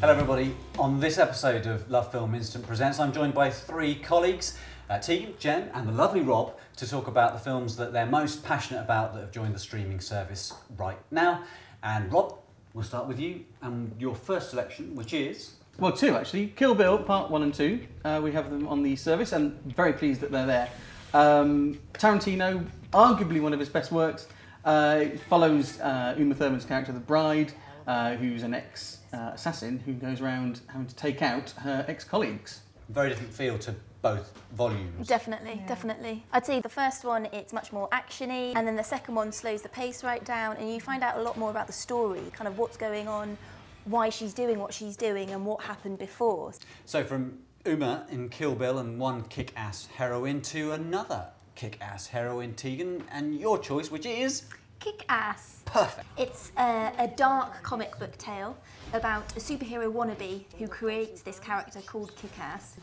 Hello everybody, on this episode of Love Film Instant Presents I'm joined by three colleagues, Tegan, Jen and the lovely Rob, to talk about the films that they're most passionate about that have joined the streaming service right now. And Rob, we'll start with you and your first selection, which is... Well, two actually. Kill Bill Part 1 and 2. We have them on the service and very pleased that they're there. Tarantino, arguably one of his best works, follows Uma Thurman's character, the bride, who's an ex-assassin who goes around having to take out her ex-colleagues. Very different feel to both volumes. Definitely, definitely. I'd say the first one, it's much more actiony, and then the second one slows the pace right down, and you find out a lot more about the story, kind of what's going on, why she's doing what she's doing, and what happened before. So from Uma in Kill Bill and one kick-ass heroine to another kick-ass heroine, Tegan, and your choice, which is... Kick-ass. Perfect. It's a dark comic book tale about a superhero wannabe who creates this character called Kick-Ass.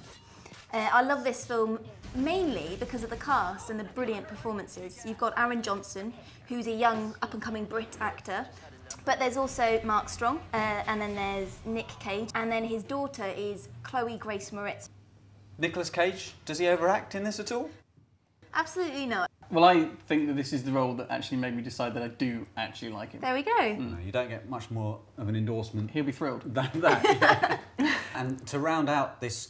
I love this film mainly because of the cast and the brilliant performances. You've got Aaron Johnson, who's a young up-and-coming Brit actor, but there's also Mark Strong, and then there's Nick Cage, and then his daughter is Chloe Grace Moretz. Nicolas Cage, does he overact in this at all? Absolutely not. Well, I think that this is the role that actually made me decide that I do actually like him. There we go. No, you don't get much more of an endorsement He'll be thrilled. than that. Yeah. And to round out this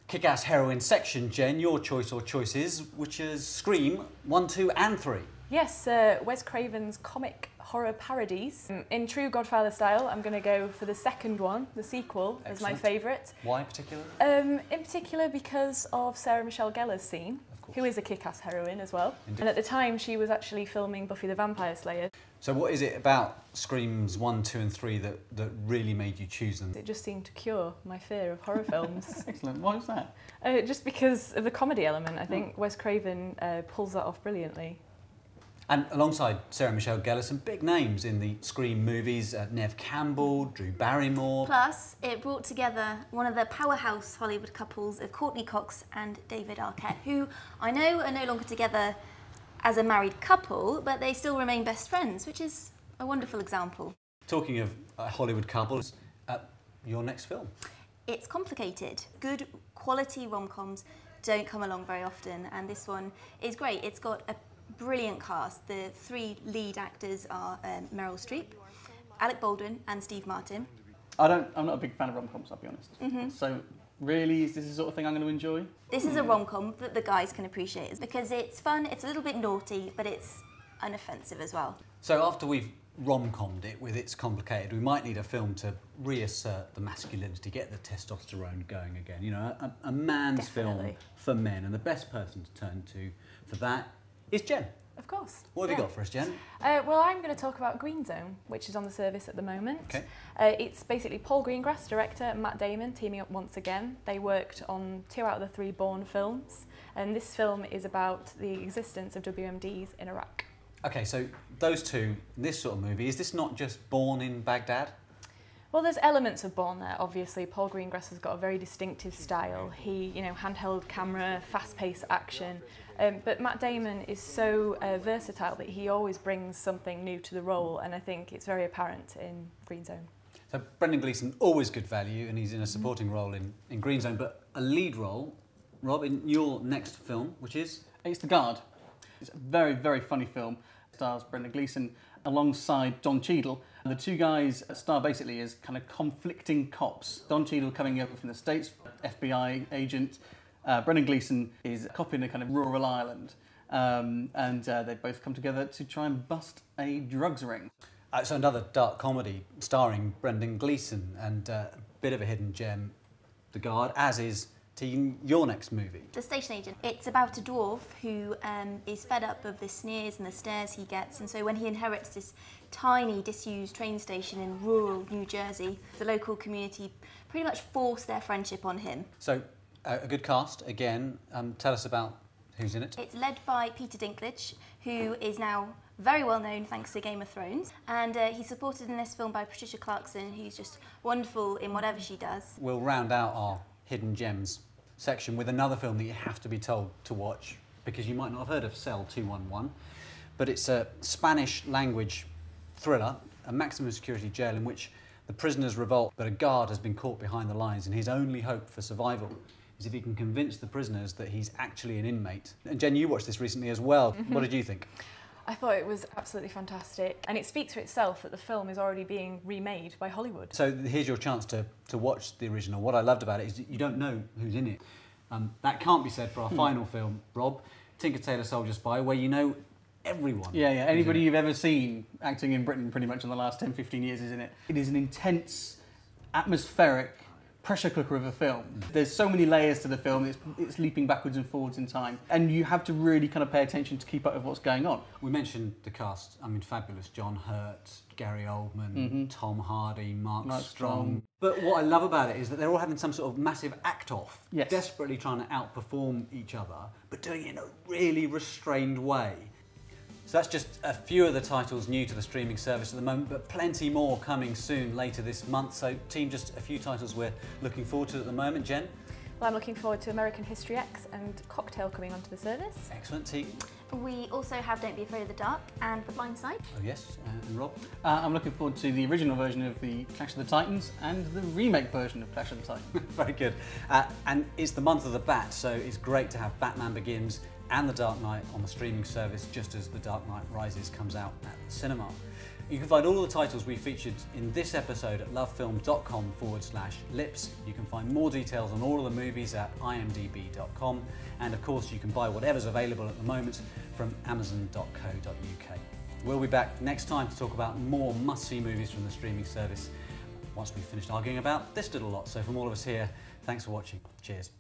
kick-ass heroine section, Jen, your choice or choices, which is Scream 1, 2 and 3. Yes, Wes Craven's comic horror parodies. In true Godfather style, I'm going to go for the second one, the sequel, as my favourite. Why particularly? In particular because of Sarah Michelle Gellar's scene, who is a kick-ass heroine as well. Indeed. And at the time, she was actually filming Buffy the Vampire Slayer. So what is it about Screams 1, 2 and 3 that really made you choose them? It just seemed to cure my fear of horror films. Excellent. Why is that? Just because of the comedy element. I think Wes Craven pulls that off brilliantly. And alongside Sarah Michelle Gellar, some big names in the Scream movies, Neve Campbell, Drew Barrymore. Plus, it brought together one of the powerhouse Hollywood couples of Courtney Cox and David Arquette, who I know are no longer together as a married couple, but they still remain best friends, which is a wonderful example. Talking of Hollywood couples, your next film? It's complicated. Good quality rom-coms don't come along very often, and this one is great. It's got a brilliant cast. The three lead actors are Meryl Streep, Alec Baldwin and Steve Martin. I'm not a big fan of rom-coms, I'll be honest. So really, is this the sort of thing I'm going to enjoy? This is a rom-com that the guys can appreciate because it's fun, it's a little bit naughty, but it's unoffensive as well. So after we've rom-commed it with It's Complicated, we might need a film to reassert the masculinity, get the testosterone going again. You know, a man's Definitely. film for men, and the best person to turn to for that is Jen. Of course. What have you got for us, Jen? Well, I'm going to talk about Green Zone, which is on the service at the moment. Okay. It's basically Paul Greengrass, director, and Matt Damon teaming up once again. They worked on 2 out of the 3 Bourne films, and this film is about the existence of WMDs in Iraq. Okay, so those two, this sort of movie, is this not just Born in Baghdad? Well, there's elements of Bourne there, obviously. Paul Greengrass has got a very distinctive style. He, you know, handheld camera, fast-paced action. But Matt Damon is so versatile that he always brings something new to the role, and I think it's very apparent in Green Zone. So Brendan Gleeson, always good value, and he's in a supporting role in Green Zone, but a lead role, Rob, in your next film, which is? It's The Guard. It's a very, very funny film. Stars Brendan Gleeson alongside Don Cheadle. And the two guys star basically as kind of conflicting cops. Don Cheadle coming over from the States, FBI agent. Brendan Gleeson is a cop in a kind of rural Ireland. And they both come together to try and bust a drugs ring. So another dark comedy starring Brendan Gleeson and a bit of a hidden gem, The Guard, as is Tegan, your next movie. The Station Agent. It's about a dwarf who is fed up of the sneers and the stares he gets, and so when he inherits this tiny, disused train station in rural New Jersey, the local community pretty much force their friendship on him. So, a good cast, again. Tell us about who's in it. It's led by Peter Dinklage, who is now very well known thanks to Game of Thrones, and he's supported in this film by Patricia Clarkson, who's just wonderful in whatever she does. We'll round out our hidden gems section with another film that you have to be told to watch because you might not have heard of Cell 211, but it's a Spanish language thriller, a maximum security jail in which The prisoners revolt, but a guard has been caught behind the lines, and his only hope for survival is if he can convince the prisoners that he's actually an inmate. And Jen, you watched this recently as well. What did you think? I thought it was absolutely fantastic, and it speaks for itself that the film is already being remade by Hollywood. So here's your chance to watch the original. What I loved about it is you don't know who's in it. That can't be said for our final film, Rob, Tinker Tailor Soldier Spy, where you know everyone. Yeah, anybody you've ever seen acting in Britain pretty much in the last 10, 15 years is in it. It is an intense, atmospheric pressure cooker of a film. There's so many layers to the film, it's leaping backwards and forwards in time, and you have to really kind of pay attention to keep up with what's going on. We mentioned the cast, I mean, fabulous. John Hurt, Gary Oldman, Tom Hardy, Mark Strong. But what I love about it is that they're all having some sort of massive act-off, desperately trying to outperform each other, but doing it in a really restrained way. So that's just a few of the titles new to the streaming service at the moment, but plenty more coming soon later this month. So team, just a few titles we're looking forward to at the moment. Jen? Well, I'm looking forward to American History X and Cocktail coming onto the service. Excellent. Team? We also have Don't Be Afraid of the Dark and The Blind Side. Oh yes, and Rob? I'm looking forward to the original version of the Clash of the Titans and the remake version of Clash of the Titans. Very good. And it's the month of the Bat, so it's great to have Batman Begins and The Dark Knight on the streaming service just as The Dark Knight Rises comes out at the cinema. You can find all the titles we featured in this episode at lovefilm.com/lips. You can find more details on all of the movies at imdb.com, and of course you can buy whatever's available at the moment from amazon.co.uk. We'll be back next time to talk about more must-see movies from the streaming service once we've finished arguing about this little lot. So from all of us here, thanks for watching. Cheers.